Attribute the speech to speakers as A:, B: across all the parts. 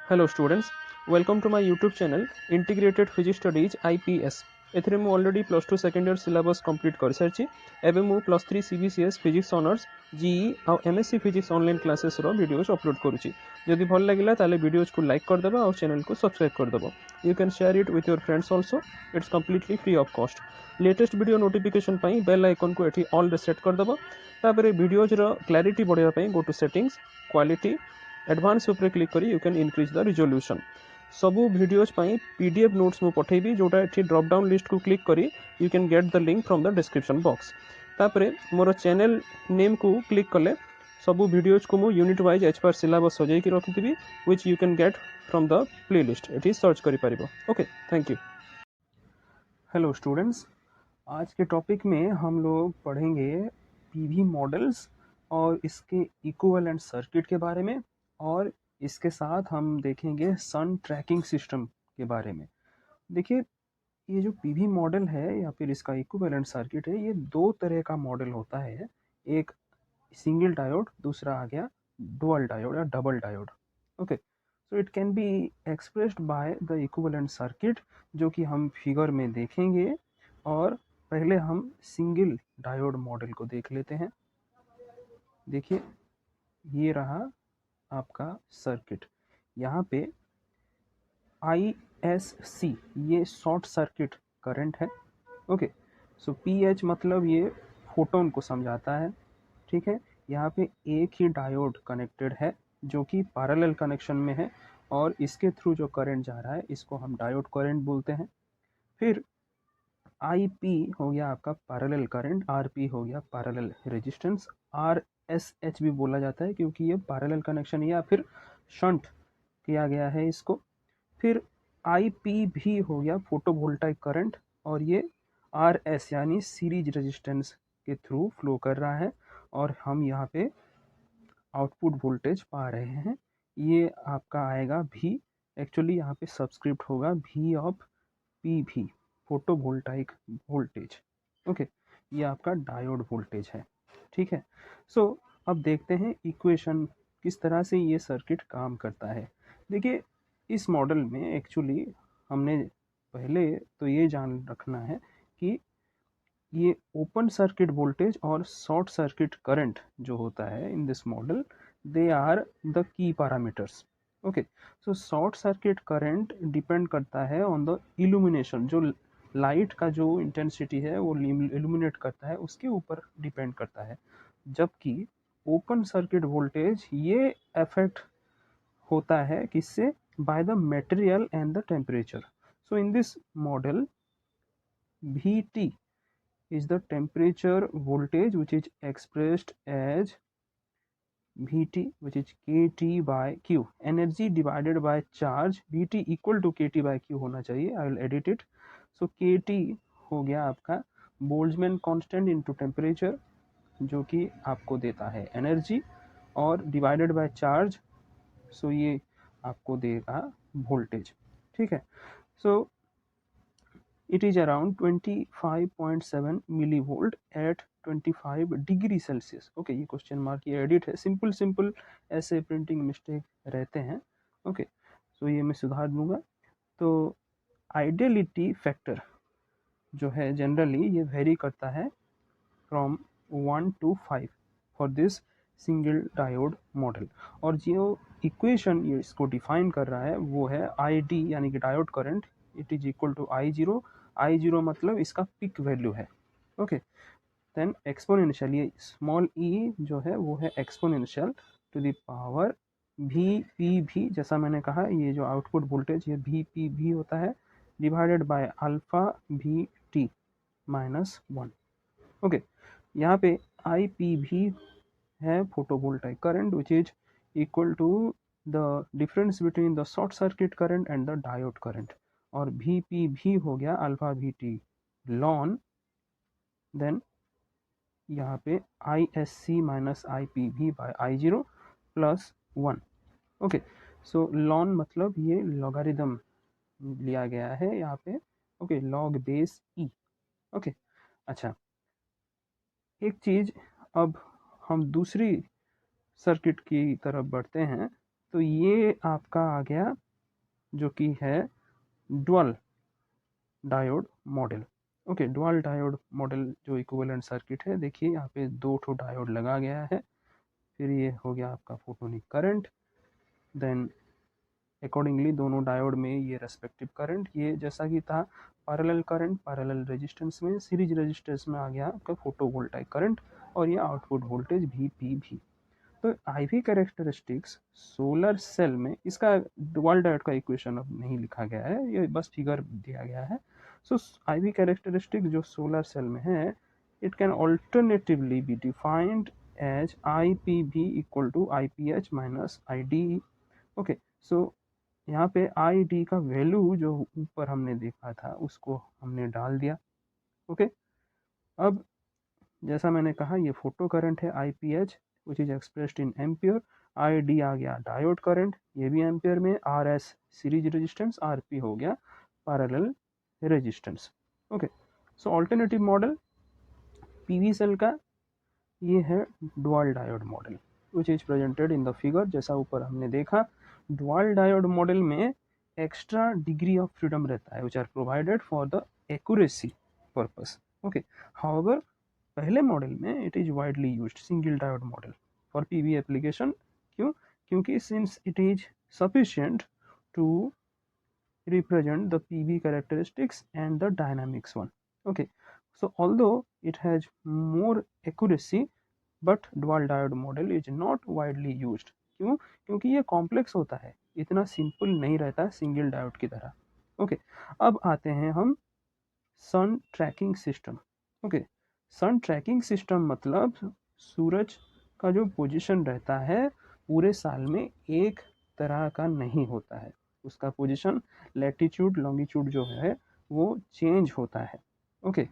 A: Hello students, welcome to my YouTube channel Integrated Physics Studies IPS. ଏଥିରେ ମୁଁ already plus two second year syllabus complete କରିସାରିଛି। ଏବେ ମୁଁ plus three CBCS physics honours GE ଆଉ MSc physics online କ୍ଲାसेसର videos upload କରୁଛି। ଯଦି ଭଲ ଲାଗିଲା ତାହେଲେ ଭିଡ଼ିଓଜକୁ ଲାଇକ୍ କରିଦେବ ଆଉ ଚ୍ୟାନେଲକୁ ସବସ୍କ୍ରାଇବ୍ କରିଦେବ। You can share it with your friends also, it's completely free of cost. Latest video notification ପାଇଁ बेल आइकन को एठी ऑल रे सेट कर दबो। तापर वीडियोज रो क्लैरिटी बढ़ावा ପାଇଁ go to settings, quality, advance उपरे क्लिक करी you can increase the resolution. सबू वीडियोज ପାଇଁ पीडीएफ नोट्स मु पठेबी जोटा एठी ड्रॉप डाउन लिस्ट को क्लिक करी you can get the link from the description box. तापर मोर चैनल नेम को क्लिक कले सबू वीडियोज को मु unit wise as per syllabus सजाई की रखिथिबी which you can get from the playlist. एठी सर्च करि परिबो। Okay, thank you. Hello students, आज के टॉपिक में हम लोग पढ़ेंगे पीवी मॉडल्स और इसके इक्विवेलेंट सर्किट के बारे में, और इसके साथ हम देखेंगे सन ट्रैकिंग सिस्टम के बारे में। देखिए, ये जो पीवी मॉडल है या फिर इसका इक्विवेलेंट सर्किट है, ये दो तरह का मॉडल होता है। एक सिंगल डायोड, दूसरा आ गया डुअल डायोड या double diode. Okay, so it can be expressed by the equivalent circuit, जो कि हम फिगर में देखेंगे। और पहले हम सिंगल डायोड मॉडल को देख लेते हैं। देखिए, ये रहा आपका सर्किट। यहाँ पे ISC ये शॉर्ट सर्किट करंट है। ओके, सो PH मतलब ये फोटोन को समझाता है। ठीक है, यहाँ पे एक ही डायोड कनेक्टेड है जो कि पैरेलल कनेक्शन में है, और इसके थ्रू जो करंट जा रहा है इसको हम डायोड करंट बोलते हैं। फिर IP हो गया आपका पैरेलल करंट, RP हो गया पैरेलल रेजिस्टेंस, RSH भी बोला जाता है क्योंकि ये पैरेलल कनेक्शन या फिर शंट किया गया है इसको। फिर IP भी हो गया फोटोवोल्टाइक करंट, और ये RS यानी सीरीज रेजिस्टेंस के थ्रू फ्लो कर रहा है, और हम यहाँ पे आउटपुट वोल्टेज पा रहे हैं। ये आपका आएगा V, एक्चुअली यहाँ पे सबस्क्रिप्ट होगा V of PV, photovoltaic voltage. Okay, ये आपका डायोड वोल्टेज है। ठीक है, सो अब देखते हैं इक्वेशन किस तरह से ये सर्किट काम करता है। देखिए, इस मॉडल में एक्चुअली हमने पहले तो ये जान रखना है कि ये ओपन सर्किट वोल्टेज और शॉर्ट सर्किट करंट जो होता है in this model, they are the key parameters. Okay, so short circuit current depend करता है ऑन द इल्यूमिनेशन, जो लाइट का जो इंटेंसिटी है वो इल्यूमिनेट करता है उसके ऊपर डिपेंड करता है। जबकि ओपन सर्किट वोल्टेज ये अफेक्ट होता है किससे? By the material and the temperature. So in this model VT is the temperature voltage which is expressed as VT, which is KT by Q, energy divided by charge। VT equal to KT by Q होना चाहिए। I will edit it। So KT हो गया आपका Boltzmann constant into temperature, जो कि आपको देता है एनर्जी, और डिवाइडेड बाय चार्ज, सो ये आपको देगा वोल्टेज। ठीक है, सो it is around 25.7 millivolt at 25 degree Celsius. Okay, ये क्वेश्चन मार्क ये एडिट है, सिंपल ऐसे प्रिंटिंग मिस्टेक रहते हैं। ओके, सो ये मैं सुधार दूंगा। तो आइडियलिटी फैक्टर जो है जनरली ये वेरी करता है from 1 to 5 for this single diode model. और जो इक्वेशन ये इसको डिफाइन कर रहा है वो है ID यानी कि diode current, it is equal to I0 मतलब इसका पिक वैल्यू है। ओके, देन एक्सपोनेंशियल, ये स्मॉल e जो है वो है exponential to the power VPV, जैसा मैंने कहा ये जो आउटपुट वोल्टेज ये VPV होता है, divided by alpha VT minus 1। Okay, यहाँ पे IPV है photovoltaic current which is equal to the difference between the short circuit current and the diode current, और VPV हो गया अल्फा VT लॉन, देन यहाँ पे ISC minus IPV by I0 plus 1। Okay, so लॉन मतलब ये logarithm लिया गया है यहाँ पे। Okay, log base E। Okay, अच्छा, एक चीज, अब हम दूसरी सर्किट की तरफ बढ़ते हैं। तो ये आपका आ गया जो कि है dual diode model. Okay, dual diode model जो इक्विवेलेंट सर्किट है, देखिए यहाँ पे 2 ठो डायोड लगा गया है, फिर ये हो गया आपका फोटोनिक करंट, देन अकॉर्डिंगली दोनों डायोड में ये रेस्पेक्टिव करंट, ये जैसा कि था पैरेलल करंट, पैरेलल रेजिस्टेंस में, सीरीज रेजिस्टेंस में आ गया आपका फोटोवोल्टाइक करंट, और ये आउटपुट वोल्टेज VPV। तो IV कैरेक्टरिस्टिक्स सोलर सेल में, इसका डुअल डायोड का इक्वेशन अब नहीं लिखा गया है, ये बस फिगर दिया गया है। सो IV कैरेक्टरिस्टिक जो सोलर सेल में है, it can alternatively be defined as IPV equal to IPH minus ID। Okay, so यहाँ पे ID का वैल्यू जो ऊपर हमने देखा था उसको हमने डाल दिया। ओके, अब जैसा मैंने कहा ये फोटो करंट है IPH which is expressed in ampere, ID आ गया डायोड करंट, ये भी एम्पियर में, RS सीरीज रेजिस्टेंस, RP हो गया parallel resistance. Okay, so alternative model PV cell का ये है dual diode model which is presented in the figure. जैसा ऊपर हमने देखा, डुअल डायोड मॉडल में एक्स्ट्रा डिग्री ऑफ फ्रीडम रहता है which are provided for the accuracy purpose. Okay, however पहले मॉडल में it is widely used single diode model for PV application. क्यों? क्योंकि since it is sufficient to represent the PV characteristics and the dynamics one. Okay, so although it has more accuracy but dual diode model is not widely used. क्यों? क्योंकि ये complex होता है, इतना simple नहीं रहता सिंगल डायोड की तरह। ओके, अब आते हैं हम सन ट्रैकिंग सिस्टम। ओके, सन ट्रैकिंग सिस्टम मतलब सूरज का जो पोजीशन रहता है पूरे साल में एक तरह का नहीं होता है, उसका पोजीशन लैटिट्यूड लॉन्गिट्यूड जो है वो चेंज होता है। ओके,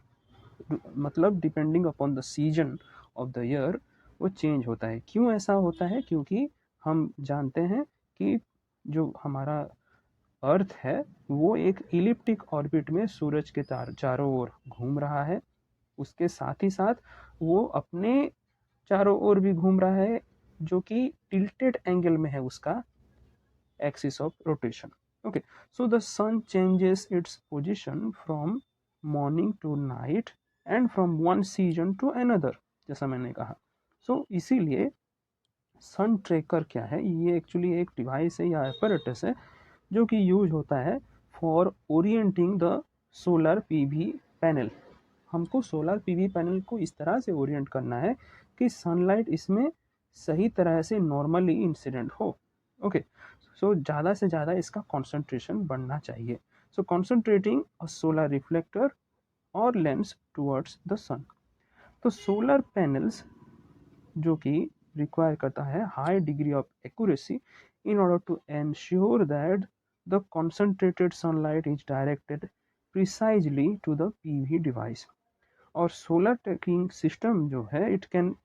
A: मतलब depending upon the season of the year वो चेंज होता है। क्यों ऐसा होता है? क्योंकि हम जानते हैं कि जो हमारा अर्थ है वो एक इलिप्टिक ऑर्बिट में सूरज के चारों ओर घूम रहा है, उसके साथ ही साथ वो अपने चारों ओर भी घूम रहा है जो कि टिल्टेड एंगल में है उसका axis of rotation. Okay, so the sun changes its position from morning to night and from one season to another, जैसा मैंने कहा। इसीलिए सन ट्रेकर क्या है, ये एक्चुअली एक डिवाइस है या एपरेटस है जो कि यूज होता है for orienting the solar PV panel. हमको सोलर पीवी पैनल को इस तरह से ओरिएंट करना है कि सनलाइट इसमें सही तरह से नॉर्मली इंसिडेंट हो। ओके, सो ज़्यादा से ज़्यादा इसका कॉन्सेंट्रेशन बढ़ना चाहिए। सो कॉन्सेंट्रेटिंग अ सोलर रिफ्लेक्टर और लेंस टुवर्ड्स द सन। तो सोलर पैनल्स जो कि रिक्वायर करता है high degree of accuracy in order to ensure that the concentrated sunlight is directed precisely to the PV device। और सोलर ट्रैकिंग सिस्टम जो है it can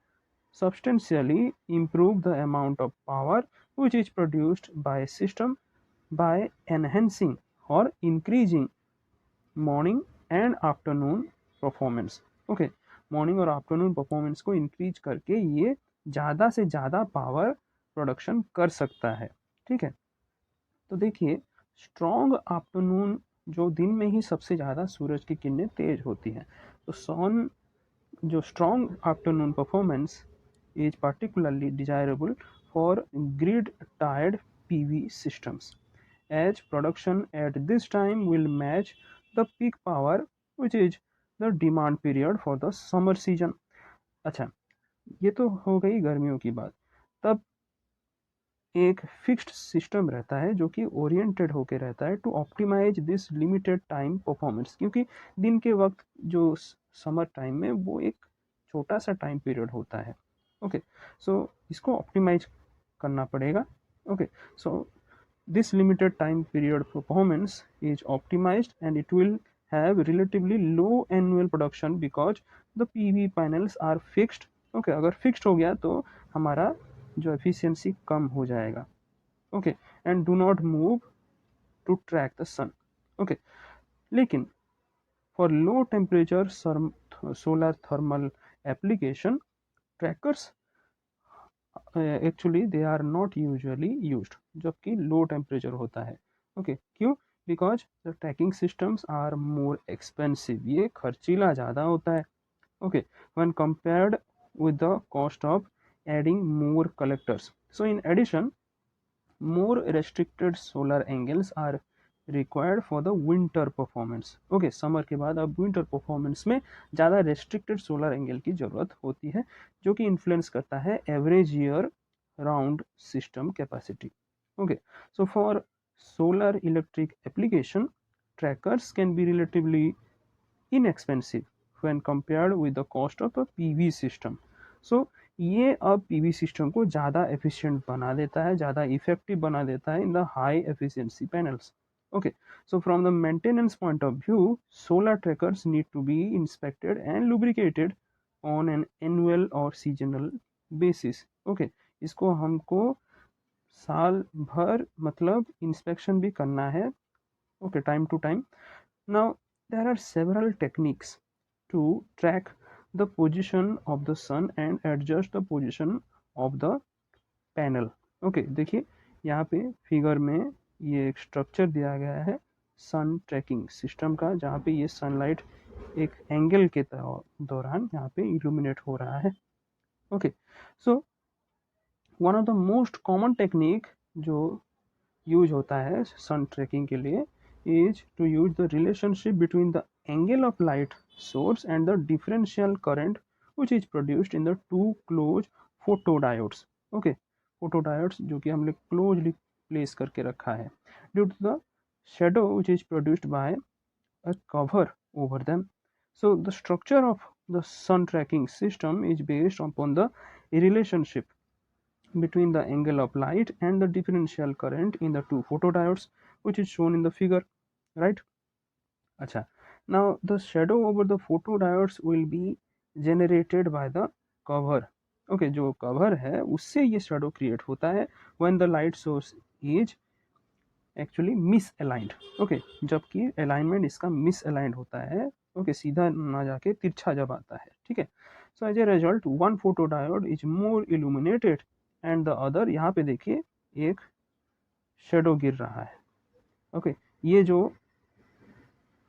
A: substantially improve the amount of power which is produced by system by enhancing or increasing morning and afternoon performance. Okay, morning और afternoon performance को increase करके ये ज़्यादा से ज़्यादा पावर प्रोडक्शन कर सकता है। ठीक है, तो देखिए स्ट्रॉन्ग आफ्टरनून जो दिन में ही सबसे ज़्यादा सूरज की किरणें तेज होती हैं, तो सन जो strong afternoon performance is particularly desirable for grid tied PV systems as production at this time will match the peak power which is the demand period for the summer season। अच्छा, ये तो हो गई गर्मियों की बात। तब एक फिक्स्ड सिस्टम रहता है जो कि ओरिएंटेड होके रहता है to optimize this limited time performance, क्योंकि दिन के वक्त जो समर टाइम में वो एक छोटा सा टाइम पीरियड होता है। ओके, सो इसको ऑप्टिमाइज करना पड़ेगा। Okay, so this limited time period performance is optimized and it will have relatively low annual production because the PV panels are fixed। okay, अगर fixed हो गया तो हमारा जो efficiency कम हो जाएगा। okay, and do not move to track the sun। okay, लेकिन for low temperature solar thermal application trackers actually they are not usually used, जबकि लो टेम्परेचर होता है। ओके क्यों? Because the tracking systems are more expensive, ये खर्चीला ज़्यादा होता है। Okay, when compared with the cost of adding more collectors. So in addition, more restricted solar angles are required for the winter performance. Okay, summer के बाद अब winter performance में ज़्यादा restricted solar angle की ज़रूरत होती है, जो कि इन्फ्लुएंस करता है average year round system capacity. Okay, so for solar electric application, trackers can be relatively inexpensive when compared with the cost of a PV system. So ये अब PV सिस्टम को ज़्यादा एफिशिएंट बना देता है, ज़्यादा इफेक्टिव बना देता है in the high efficiency panels. Okay, so from the maintenance point of view, solar trackers need to be inspected and lubricated on an annual or seasonal basis. Okay, इसको हमको साल भर मतलब इंस्पेक्शन भी करना है, okay, time to time. Now, there are several techniques to track the position of the sun and adjust the position of the panel. Okay देखिए यहाँ पे फिगर में ये एक स्ट्रक्चर दिया गया है सन ट्रैकिंग सिस्टम का, जहाँ पे ये सनलाइट एक एंगल के दौरान यहाँ पे इल्यूमिनेट हो रहा है। Okay, so one of the most common technique जो यूज होता है सन ट्रैकिंग के लिए is to use the relationship between the angle of light source and the differential current which is produced in the two closed photodiodes. Okay, photodiodes जो कि हमने closely place करके रखा है due to the shadow which is produced by a cover over them. So the structure of the sun tracking system is based upon the relationship between the angle of light and the differential current in the two photodiodes which is shown in the figure, right? अच्छा, now the shadow over the photodiodes will be generated by the cover. Okay, जो cover है उससे ये shadow create होता है when the light source is actually misaligned. Okay, जबकि alignment इसका misaligned होता है, okay, सीधा ना जाके तिरछा जब आता है, ठीक है। So as a result, one photodiode is more illuminated and the other, यहाँ पे देखिए एक शेडो गिर रहा है। ओके, ये जो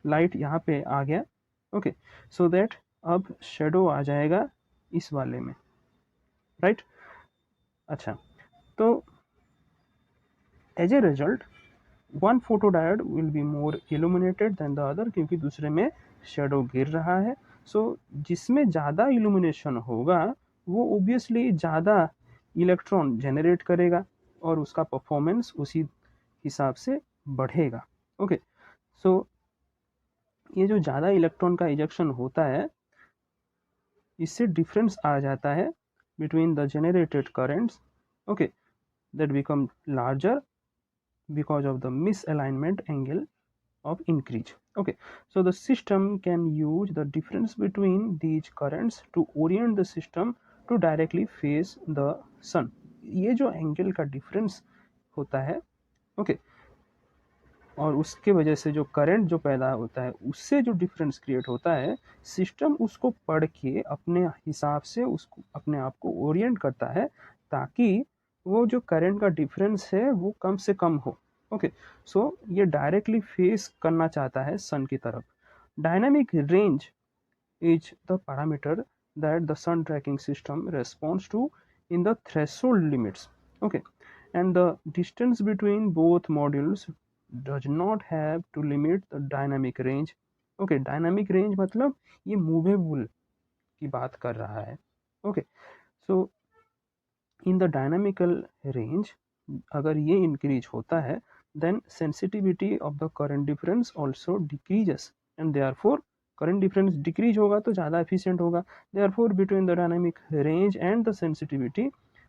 A: लाइट यहाँ पे आ गया, ओके, सो दैट अब शेडो आ जाएगा इस वाले में, राइट। अच्छा, तो as a result one photodiode will be more illuminated than the other, क्योंकि दूसरे में शेडो गिर रहा है। सो जिसमें ज़्यादा इल्यूमिनेशन होगा वो ओबियसली ज़्यादा इलेक्ट्रॉन जनरेट करेगा और उसका परफॉर्मेंस उसी हिसाब से बढ़ेगा। ओके, सो ये जो ज़्यादा इलेक्ट्रॉन का इजेक्शन होता है इससे डिफरेंस आ जाता है between the generated currents, okay, that become larger because of the misalignment angle of increase. Okay, so the system can use the difference between these currents to orient the system to directly face the sun. ये जो angle का difference होता है, okay, और उसके वजह से जो करंट जो पैदा होता है उससे जो डिफरेंस क्रिएट होता है, सिस्टम उसको पढ़ के अपने हिसाब से उसको अपने आप को ओरिएंट करता है ताकि वो जो करंट का डिफरेंस है वो कम से कम हो। ओके, सो ये डायरेक्टली फेस करना चाहता है सन की तरफ। Dynamic range is the parameter that the sun tracking system responds to in the threshold limits. Okay, and the distance between both modules does not have to limit the dynamic range. Okay, dynamic range मतलब ये movable की बात कर रहा है। Okay, so in the dynamical range अगर ये increase होता है then sensitivity of the current difference also decreases and therefore current difference decrease होगा तो ज़्यादा efficient होगा। therefore between the dynamic range and the sensitivity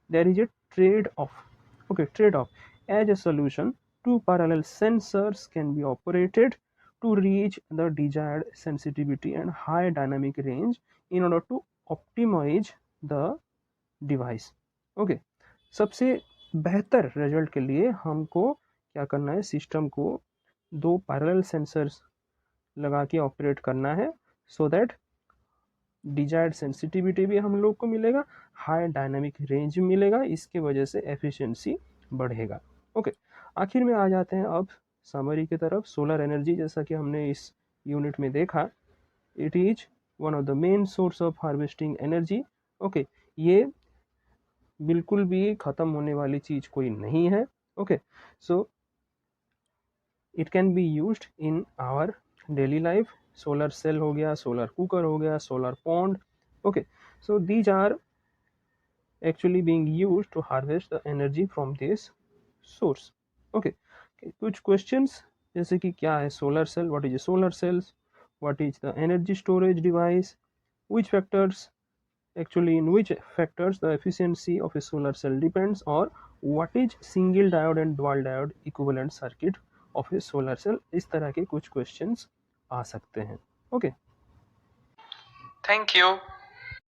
A: there is a trade off. Okay, trade off. As a solution, two parallel sensors can be operated to reach the desired sensitivity and high dynamic range in order to optimize the device. Okay, सबसे बेहतर result के लिए हमको क्या करना है, system को दो पैरेलल सेंसर्स लगा के ऑपरेट करना है सो दैट डिजायर्ड सेंसिटिविटी भी हम लोग को मिलेगा, हाई डायनामिक रेंज मिलेगा, इसके वजह से एफिशिएंसी बढ़ेगा। ओके, आखिर में आ जाते हैं अब समरी की तरफ। सोलर एनर्जी, जैसा कि हमने इस यूनिट में देखा, it is one of the main source of harvesting energy. Okay, ये बिल्कुल भी ख़त्म होने वाली चीज़ कोई नहीं है। Okay, so it can be used in our daily life. Solar cell हो गया, सोलर कुकर हो गया, solar pond. Okay, so these are actually being used to harvest the energy from this source. Okay, कुछ questions जैसे कि क्या है solar cell, what is a solar cells, what is the energy storage device, which factors, actually in which factors the efficiency of a solar cell depends, or what is single diode and dual diode equivalent circuit of a solar cell। इस तरह के कुछ questions आ सकते हैं। Okay,
B: Thank you.